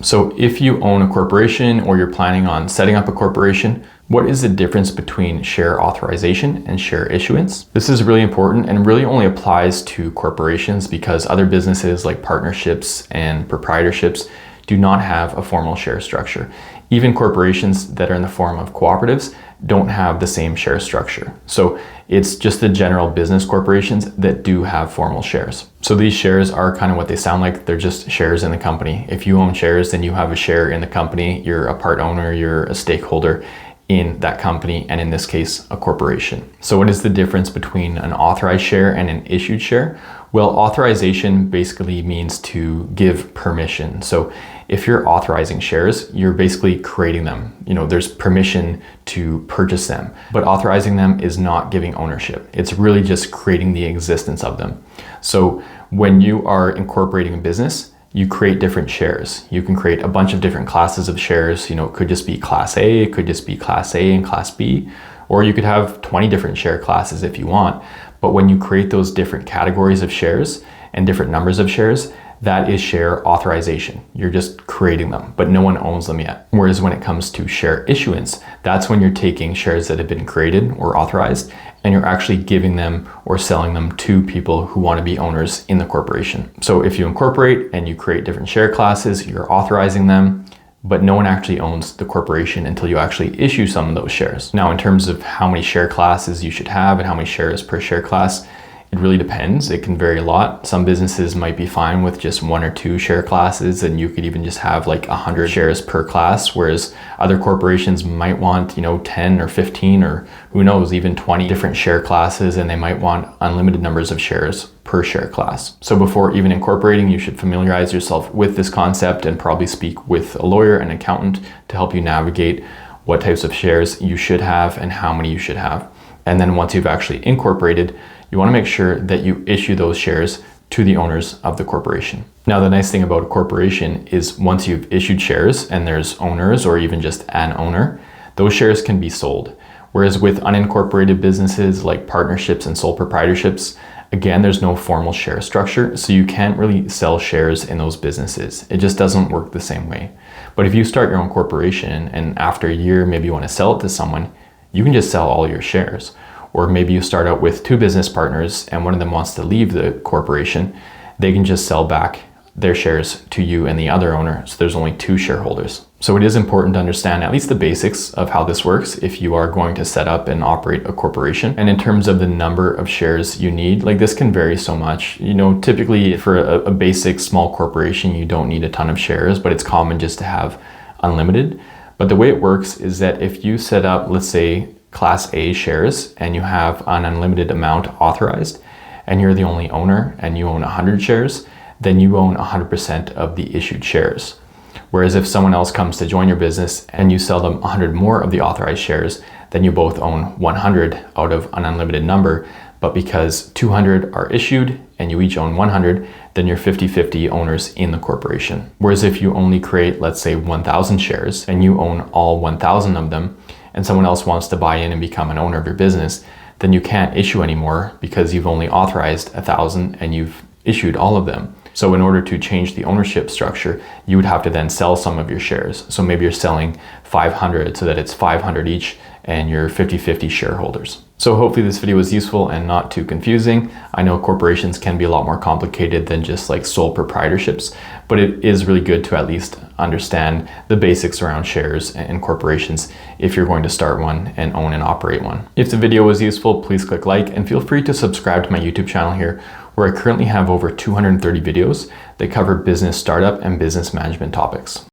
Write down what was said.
So if you own a corporation or you're planning on setting up a corporation, what is the difference between share authorization and share issuance? This is really important and really only applies to corporations because other businesses like partnerships and proprietorships do not have a formal share structure. Even corporations that are in the form of cooperatives don't have the same share structure. So it's just the general business corporations that do have formal shares. So these shares are kind of what they sound like. They're just shares in the company. If you own shares, then you have a share in the company. You're a part owner, you're a stakeholder in that company, and in this case, a corporation. So what is the difference between an authorized share and an issued share? Well, authorization basically means to give permission. So if you're authorizing shares, you're basically creating them. There's permission to purchase them, but authorizing them is not giving ownership. It's really just creating the existence of them. So when you are incorporating a business, you create different shares. You can create a bunch of different classes of shares. It could just be Class A, it could just be Class A and Class B, or you could have 20 different share classes if you want. But when you create those different categories of shares and different numbers of shares, that is share authorization. You're just creating them, but no one owns them yet. Whereas when it comes to share issuance, that's when you're taking shares that have been created or authorized and you're actually giving them or selling them to people who want to be owners in the corporation. So if you incorporate and you create different share classes, you're authorizing them, but no one actually owns the corporation until you actually issue some of those shares. Now, in terms of how many share classes you should have and how many shares per share class, it really depends. It can vary a lot. Some businesses might be fine with just 1 or 2 share classes, and you could even just have like 100 shares per class, whereas other corporations might want, 10 or 15 or who knows, even 20 different share classes, and they might want unlimited numbers of shares per share class. So before even incorporating, you should familiarize yourself with this concept and probably speak with a lawyer and accountant to help you navigate what types of shares you should have and how many you should have. And then once you've actually incorporated, you want to make sure that you issue those shares to the owners of the corporation. Now, the nice thing about a corporation is once you've issued shares and there's owners or even just an owner, those shares can be sold. Whereas with unincorporated businesses like partnerships and sole proprietorships, again, there's no formal share structure, so you can't really sell shares in those businesses. It just doesn't work the same way. But if you start your own corporation and after a year, maybe you want to sell it to someone, you can just sell all your shares. Or maybe you start out with 2 business partners and one of them wants to leave the corporation, they can just sell back their shares to you and the other owner. So there's only 2 shareholders. So it is important to understand at least the basics of how this works if you are going to set up and operate a corporation. And in terms of the number of shares you need, this can vary so much. Typically for a basic small corporation, you don't need a ton of shares, but it's common just to have unlimited. But the way it works is that if you set up, let's say, Class A shares and you have an unlimited amount authorized and you're the only owner and you own 100 shares, then you own 100% of the issued shares. Whereas if someone else comes to join your business and you sell them 100 more of the authorized shares, then you both own 100 out of an unlimited number. But because 200 are issued and you each own 100, then you're 50-50 owners in the corporation. Whereas if you only create, let's say, 1,000 shares and you own all 1,000 of them, and someone else wants to buy in and become an owner of your business, then you can't issue anymore because you've only authorized 1,000 and you've issued all of them. So in order to change the ownership structure, you would have to then sell some of your shares. So maybe you're selling 500 so that it's 500 each and you're 50-50 shareholders. So hopefully this video was useful and not too confusing. I know corporations can be a lot more complicated than just like sole proprietorships, but it is really good to at least understand the basics around shares and corporations if you're going to start one and own and operate one. If the video was useful, please click like and feel free to subscribe to my YouTube channel here, where I currently have over 230 videos that cover business startup and business management topics.